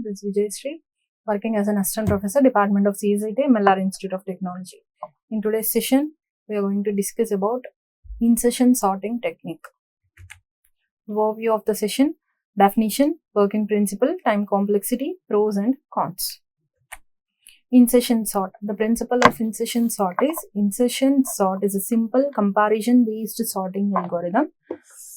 This is Vijayasri, working as an assistant professor, Department of CSIT, MLR Institute of Technology. In today's session, we are going to discuss about insertion sorting technique. Overview of the session, definition, working principle, time complexity, pros and cons. Insertion sort. The principle of insertion sort is a simple comparison based sorting algorithm.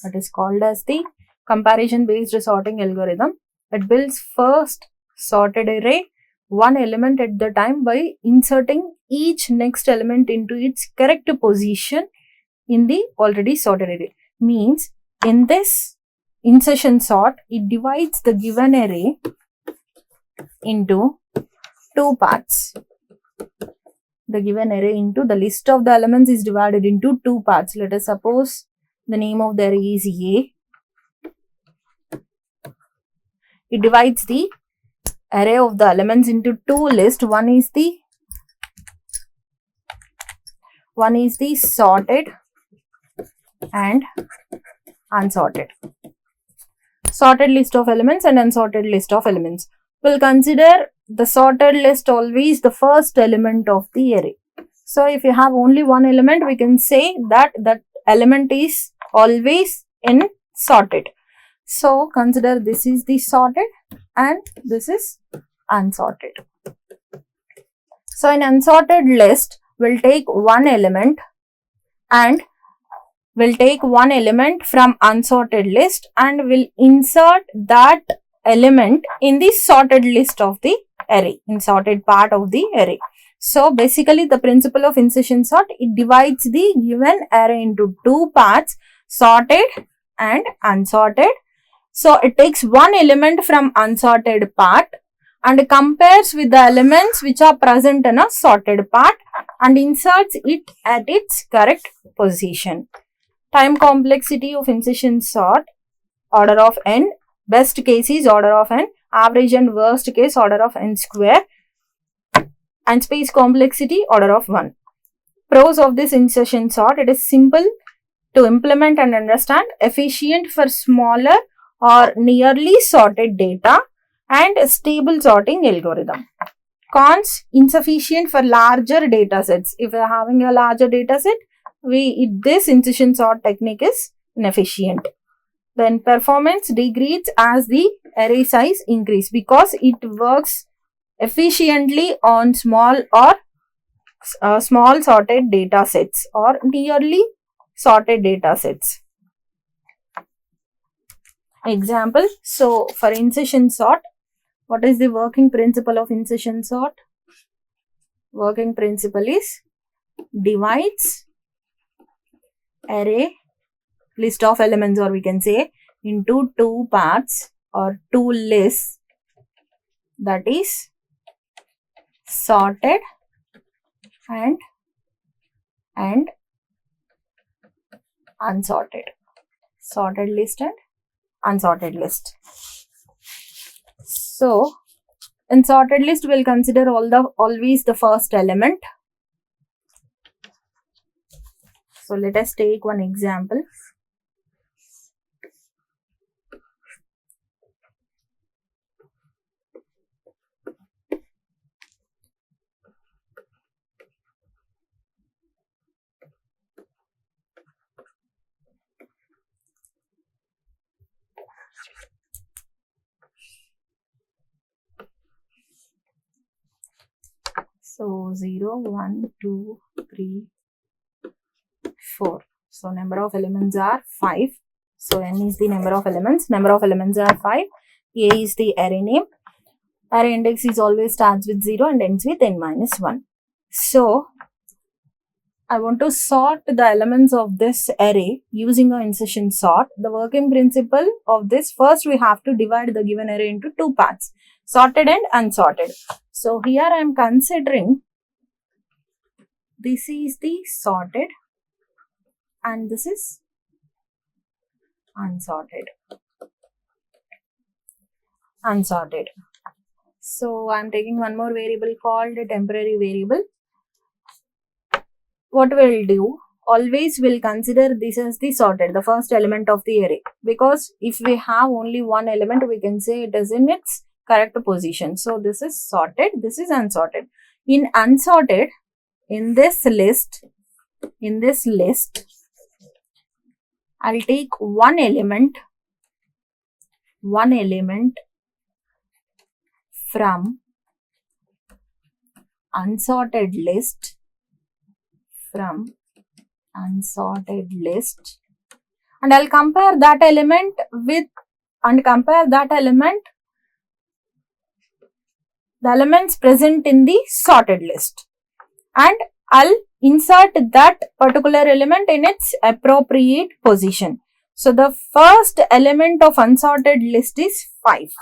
It is called as the comparison based sorting algorithm. It builds first sorted array one element at the time by inserting each next element into its correct position in the already sorted array. Means in this insertion sort, it divides the given array into two parts. The given array into the list of the elements is divided into two parts. Let us suppose the name of the array is A. It divides the array of the elements into two lists. One is the sorted and unsorted. Sorted list of elements and unsorted list of elements. We'll consider the sorted list always the first element of the array. So if you have only one element, we can say that that element is always in sorted. So consider this is the sorted and this is unsorted. So in unsorted list, we'll take one element and we'll take one element from unsorted list and we'll insert that element in the sorted list of the array, in sorted part of the array. So basically the principle of insertion sort, it divides the given array into two parts, sorted and unsorted. So it takes one element from unsorted part and compares with the elements which are present in a sorted part and inserts it at its correct position. Time complexity of insertion sort, order of n. Best case is order of n, average and worst case order of n square, and space complexity order of 1. Pros of this insertion sort, it is simple to implement and understand, efficient for smaller or nearly sorted data, and a stable sorting algorithm. Cons, insufficient for larger data sets. If you are having a larger data set, this insertion sort technique is inefficient. Then performance degrades as the array size increase because it works efficiently on small sorted data sets or nearly sorted data sets. Example, so for insertion sort, what is the working principle of insertion sort? Working principle is divides array list of elements, or we can say into two parts or two lists, that is sorted and unsorted. Sorted list and unsorted list. So in sorted list, we'll consider always the first element. So let us take one example. So 0, 1, 2, 3, 4. So number of elements are 5. So n is the number of elements. Number of elements are 5. A is the array name. Array index is always starts with 0 and ends with n minus 1. So I want to sort the elements of this array using an insertion sort. The working principle of this, first we have to divide the given array into two parts, sorted and unsorted. So here I am considering this is the sorted and this is unsorted. So I am taking one more variable called a temporary variable. What we'll do, always we'll consider this as the sorted, the first element of the array, because if we have only one element, we can say it is in its correct position. So this is sorted, this is unsorted. In unsorted, in this list, I'll take one element from unsorted list, and I'll compare that element with, the elements present in the sorted list, and I'll insert that particular element in its appropriate position. So the first element of unsorted list is 5.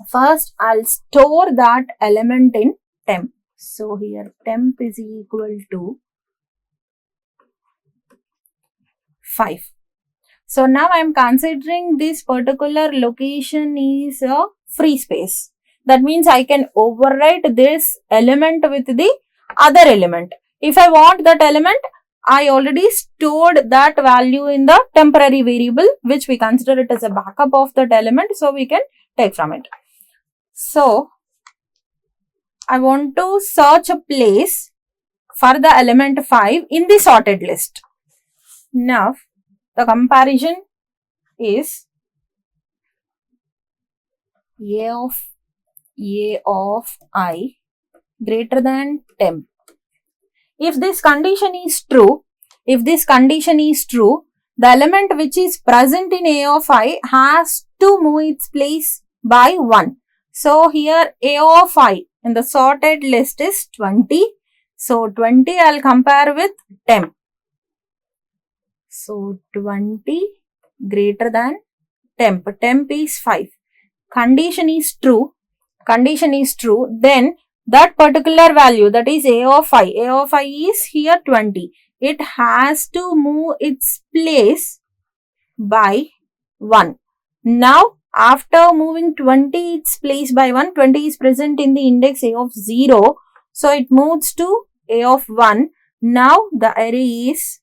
First, I'll store that element in temp. So here temp is equal to 5. So now I am considering this particular location is a free space. That means I can overwrite this element with the other element. If I want that element, I already stored that value in the temporary variable, which we consider it as a backup of that element, so we can take from it. So I want to search a place for the element 5 in the sorted list. Now the comparison is A of I greater than temp. If this condition is true, the element which is present in A of I has to move its place by 1. So here A of I in the sorted list is 20. So 20 I'll compare with temp. So 20 greater than temp. Temp is 5. Condition is true. Then that particular value, that is A of I is here 20. It has to move its place by 1. Now after moving 20 its place by 1, 20 is present in the index A of 0. So it moves to A of 1. Now the array is,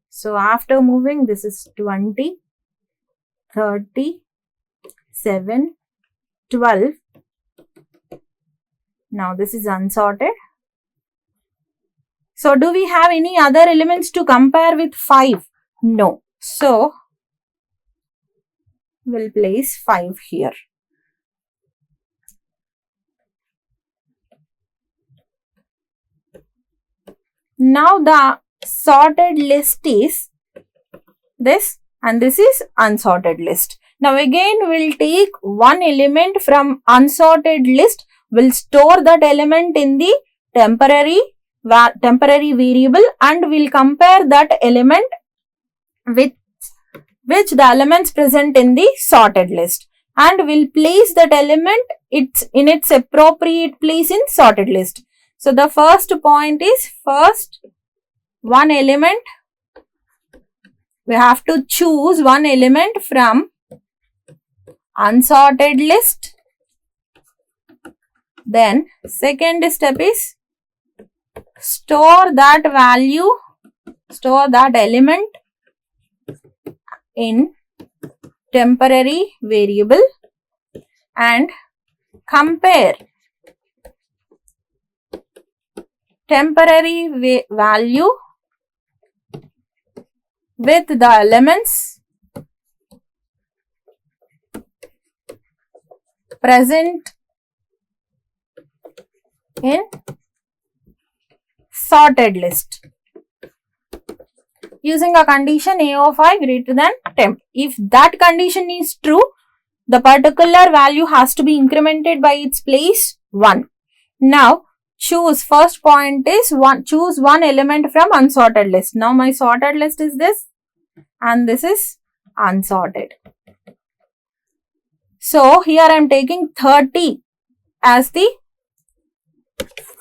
so after moving, this is 20, 30, 7, 12. Now this is unsorted. So do we have any other elements to compare with 5? No. So we'll place 5 here. Now the sorted list is this, and this is unsorted list. Now again we'll take one element from unsorted list, we'll store that element in the temporary variable, and we'll compare that element with which the elements present in the sorted list, and we'll place that element in its appropriate place in sorted list. So the first point is, first one element, we have to choose one element from unsorted list. Then second step is store that element in temporary variable and compare temporary value with the elements present in sorted list using a condition A of I greater than temp. If that condition is true, the particular value has to be incremented by its place 1. Now choose, first point is choose one element from unsorted list. Now my sorted list is this and this is unsorted. So here I am taking 30 as the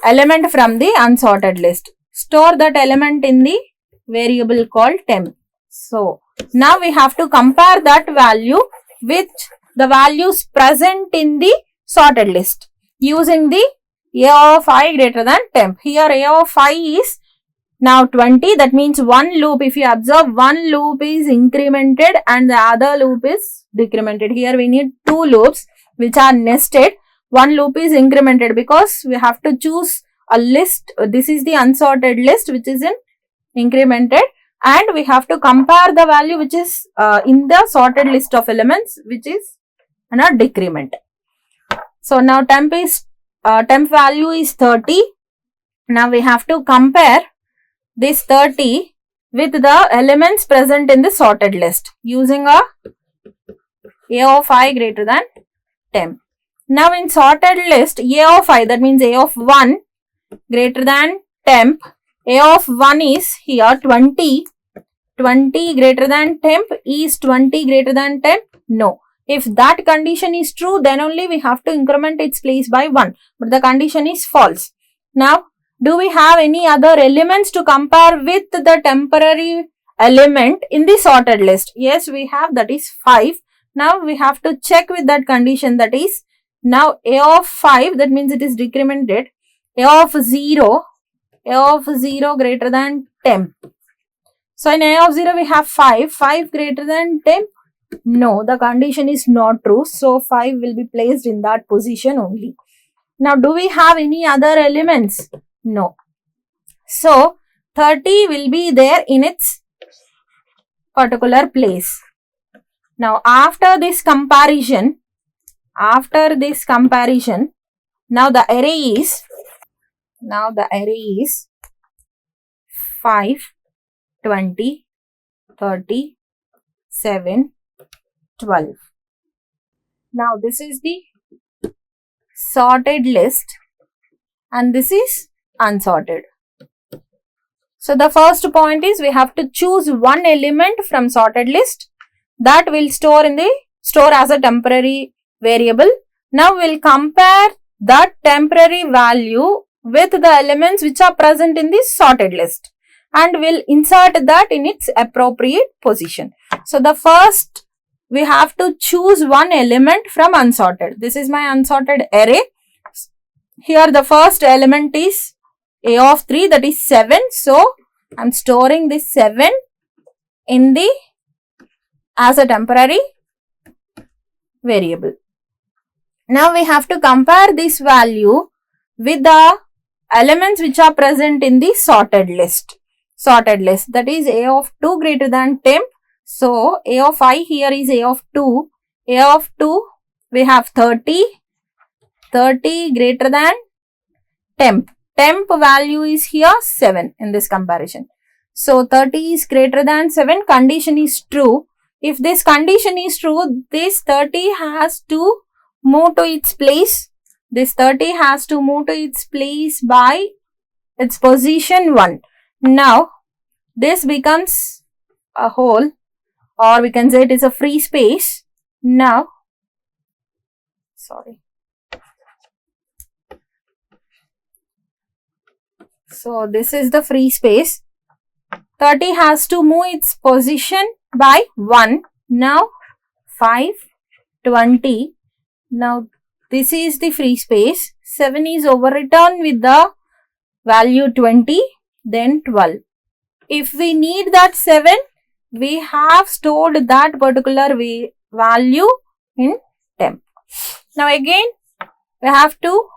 element from the unsorted list. Store that element in the variable called temp. So now we have to compare that value with the values present in the sorted list using the A of I greater than temp. Here A of I is Now 20, that means one loop. If you observe, one loop is incremented and the other loop is decremented. Here we need two loops which are nested. One loop is incremented because we have to choose a list. This is the unsorted list which is in incremented, and we have to compare the value which is in the sorted list of elements, which is in a decrement. So now temp value is 30. Now we have to compare this 30 with the elements present in the sorted list using a of I greater than temp. Now in sorted list, a of I, that means a of 1 greater than temp. A of 1 is here 20. 20 greater than temp. Is 20 greater than temp? No. If that condition is true, then only we have to increment its place by 1. But the condition is false. Now, do we have any other elements to compare with the temporary element in the sorted list? Yes, we have, that is 5. Now, we have to check with that condition, that is, now a of 5, that means it is decremented. A of 0 greater than temp. So, in a of 0, we have 5. 5 greater than temp? No, the condition is not true. So, 5 will be placed in that position only. Now, do we have any other elements? No. So, 30 will be there in its particular place. Now, after this comparison, now the array is 5, 20, 30, 7, 12. Now, this is the sorted list and this is unsorted. So, the first point is we have to choose one element from sorted list that will store as a temporary variable. Now, we will compare that temporary value with the elements which are present in this sorted list and will insert that in its appropriate position. So, the first we have to choose one element from unsorted. This is my unsorted array. Here the first element is a of 3, that is 7. So, I am storing this 7 in as a temporary variable. Now, we have to compare this value with the elements which are present in the sorted list. That is a of 2 greater than temp. So, a of I here is a of 2. A of 2, we have 30. 30 greater than temp. Temp value is here 7 in this comparison. So, 30 is greater than 7. Condition is true. If this condition is true, this 30 has to move to its place. This 30 has to move to its place by its position 1. Now, this becomes a hole, or we can say it is a free space. Now, so this is the free space. 30 has to move its position by 1. Now, 5, 20. Now, this is the free space. 7 is overwritten with the value 20, then 12. If we need that 7, we have stored that particular value in temp. Now, again, we have to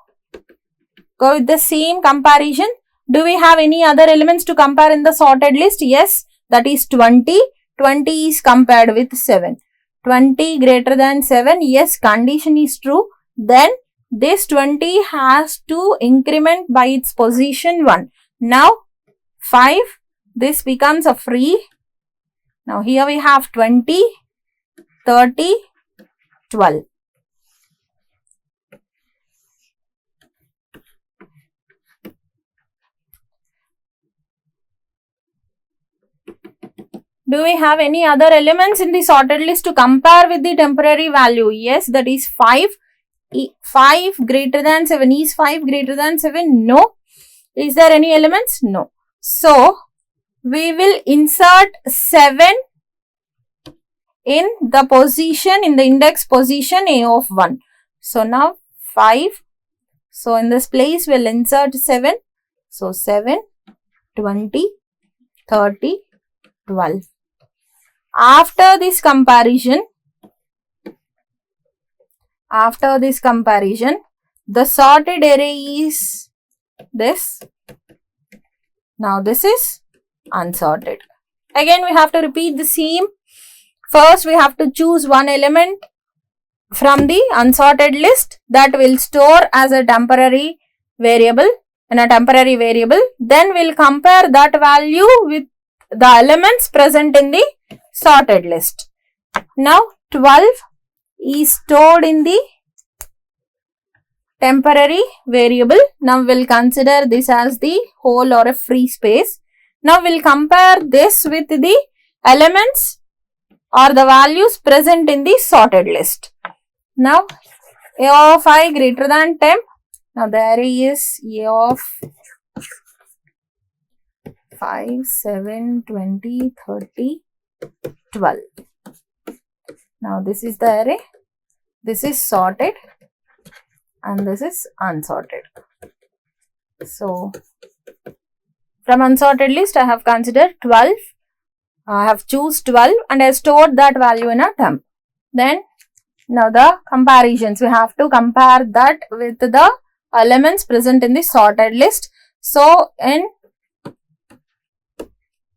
go with the same comparison. Do we have any other elements to compare in the sorted list? Yes, that is 20. 20 is compared with 7. 20 greater than 7. Yes, condition is true. Then this 20 has to increment by its position 1. Now 5. This becomes a free. Now here we have 20, 30, 12. Do we have any other elements in the sorted list to compare with the temporary value? Yes, that is 5. 5 greater than 7. Is 5 greater than 7? No. Is there any elements? No. So, we will insert 7 in the position, in the index position A of 1. So, now 5. So, in this place, we will insert 7. So, 7, 20, 30, 12. After this comparison, the sorted array is this. Now this is unsorted. Again we have to repeat the same. First we have to choose one element from the unsorted list that will store as a temporary variable in a temporary variable. Then we'll compare that value with the elements present in the sorted list. Now 12 is stored in the temporary variable. Now we'll consider this as the whole or a free space. Now we'll compare this with the elements or the values present in the sorted list. Now a of I greater than temp. Now the array is a of 5, 7, 20, 30, 12. Now this is the array. This is sorted and this is unsorted. So from unsorted list I have considered 12. I have choose 12 and I stored that value in a temp. Then now the comparisons, we have to compare that with the elements present in the sorted list. So in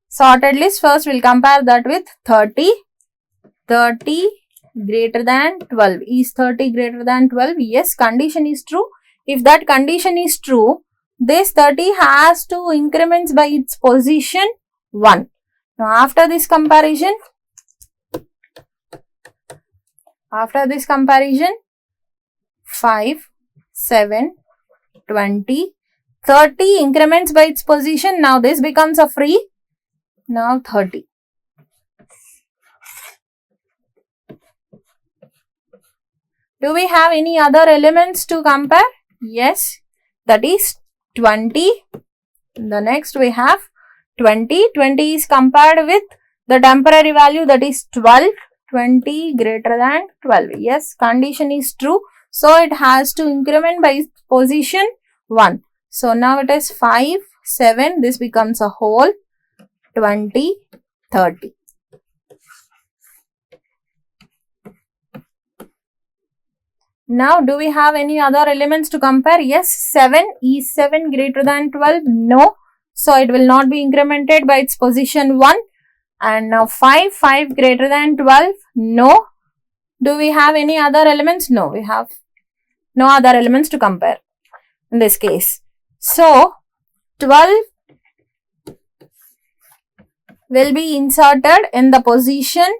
sorted list, first we'll compare that with 30. 30 greater than 12. Is 30 greater than 12? Yes, condition is true. If that condition is true, this 30 has to increments by its position 1. Now after this comparison, 5, 7, 20, 30 increments by its position. Now this becomes a free. Now 30. Do we have any other elements to compare? Yes, that is 20. The next we have 20. 20 is compared with the temporary value, that is 12. 20 greater than 12. Yes, condition is true. So it has to increment by its position 1. So now it is 5, 7. This becomes a whole. 20, 30. Now do we have any other elements to compare? Yes, 7. Is 7 greater than 12? No. So it will not be incremented by its position 1. And now 5 greater than 12? No. Do we have any other elements? No, we have no other elements to compare in this case. So 12 will be inserted in the position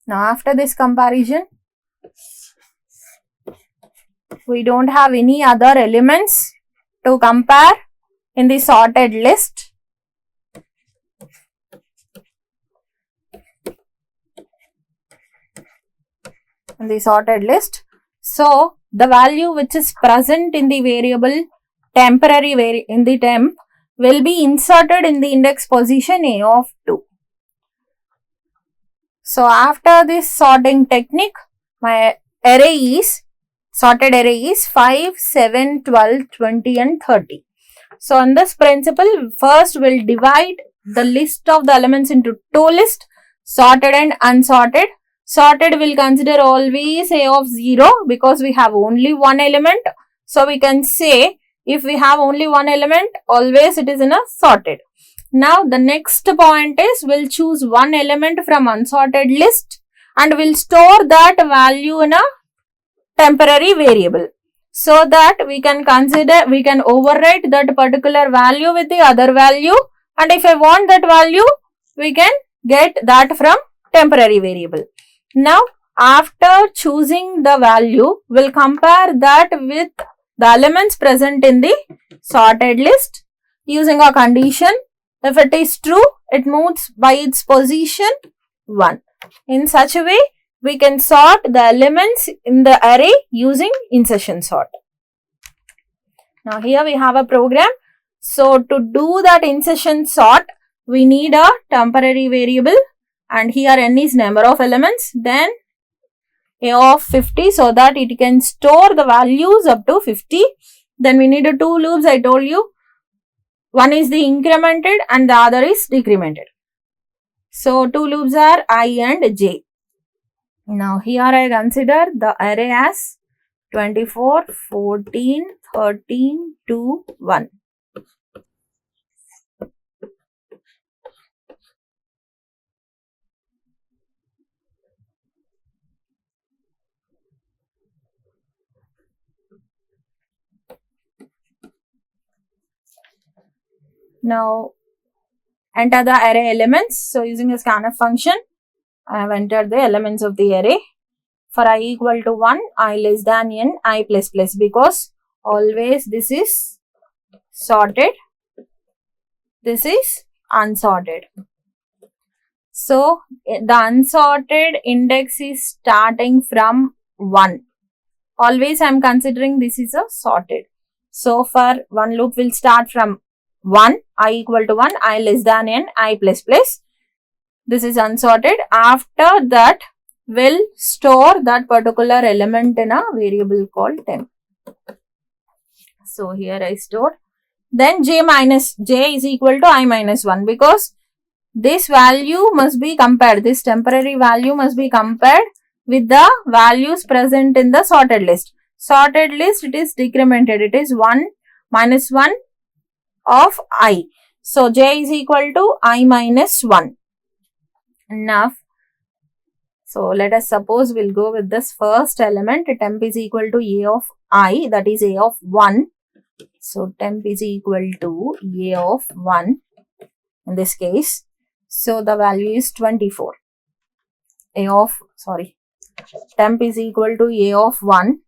now. After this comparison, we don't have any other elements to compare in the sorted list. So the value which is present in the variable temporary in the temp will be inserted in the index position A of 2. So after this sorting technique, my sorted array is 5, 7, 12, 20 and 30. So on this principle, first we'll divide the list of the elements into two lists, sorted and unsorted. Sorted will consider always A of 0 because we have only one element. So we can say if we have only one element, always it is in a sorted. Now the next point is we'll choose one element from unsorted list and we'll store that value in a temporary variable so that we can overwrite that particular value with the other value, and if I want that value, we can get that from temporary variable. Now after choosing the value, we'll compare that with the elements present in the sorted list using a condition. If it is true, it moves by its position 1. In such a way, we can sort the elements in the array using insertion sort. Now here we have a program. So to do that insertion sort, we need a temporary variable and here n is number of elements. Then A of 50 so that it can store the values up to 50. Then we need 2 loops, I told you. One is the incremented and the other is decremented. So 2 loops are I and j. Now here I consider the array as 24, 14, 13, 2, 1. Now enter the array elements. So using a scanf function, I have entered the elements of the array. For I equal to 1, I less than n, I plus plus, because always this is sorted, this is unsorted. So the unsorted index is starting from 1. Always I am considering this is a sorted. So for one loop will start from 1, I equal to 1, I less than n, I plus plus. This is unsorted. After that, will store that particular element in a variable called temp. So here I stored. Then j is equal to I minus 1, because this value must be compared. This temporary value must be compared with the values present in the sorted list. Sorted list, it is decremented. It is 1 minus 1 of I. So j is equal to I minus 1. Now, so let us suppose we'll go with this first element. Temp is equal to a of I, that is a of 1. So temp is equal to a of 1 in this case. So the value is 24. Temp is equal to a of 1.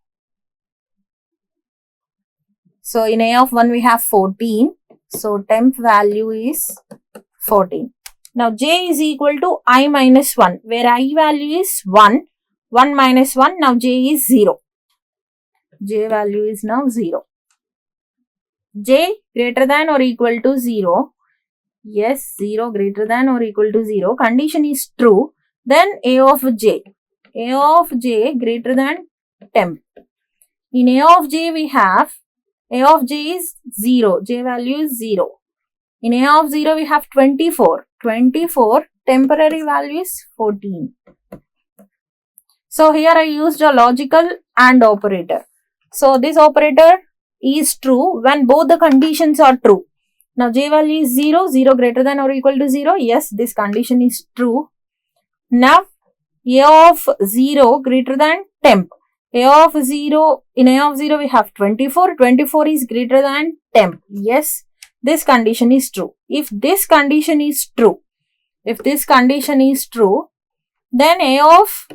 So in a of 1 we have 14. So temp value is 14. Now j is equal to I minus 1, where I value is 1. 1 minus 1, now j is 0. J value is now 0. J greater than or equal to 0. Yes, 0 greater than or equal to 0. Condition is true. Then a of j. A of j greater than temp. In a of j we have a of j is 0. J value is 0. In a of 0 we have 24. 24, temporary value is 14. So here I used a logical AND operator. So this operator is true when both the conditions are true. Now j value is 0, 0 greater than or equal to 0. Yes, this condition is true. Now a of 0 greater than temp. A of 0, in a of 0 we have 24. 24 is greater than temp. Yes, this condition is true. If this condition is true, then a of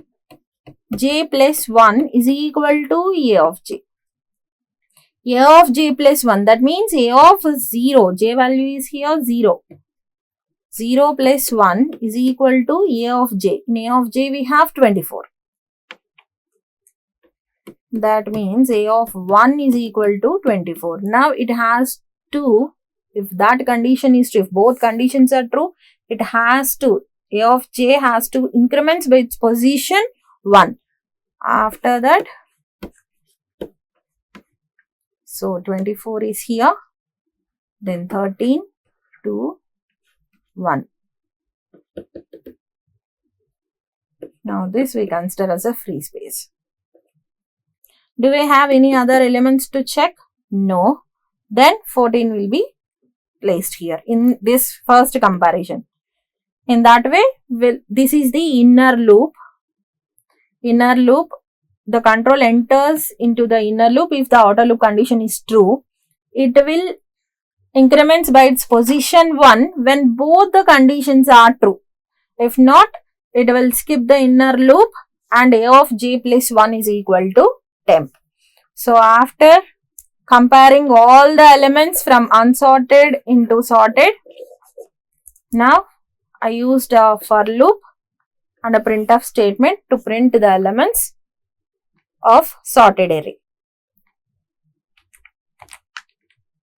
j plus 1 is equal to a of j. A of j plus 1, that means a of 0, j value is here 0. 0 plus 1 is equal to a of j. In a of j we have 24. That means a of 1 is equal to 24. Now it has to, if that condition is true, if both conditions are true, it has to, a of j has to increments by its position 1. After that, so 24 is here, then 13, 2, 1. Now this we consider as a free space. Do we have any other elements to check? No. Then 14 will be placed here in this first comparison. In that way, this is the inner loop. Inner loop, the control enters into the inner loop. If the outer loop condition is true, it will increments by its position 1 when both the conditions are true. If not, it will skip the inner loop and a of j plus 1 is equal to temp. So after comparing all the elements from unsorted into sorted, now I used a for loop and a printf statement to print the elements of sorted array.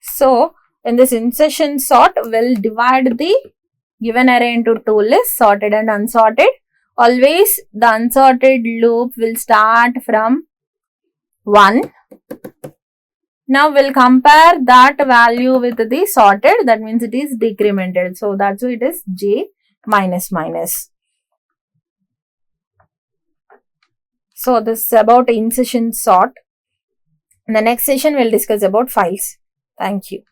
So in this insertion sort, we'll divide the given array into two lists, sorted and unsorted. always the unsorted loop will start from 1. Now we'll compare that value with the sorted, that means it is decremented. So that's why it is j minus minus. So this is about insertion sort. In the next session, we'll discuss about files. Thank you.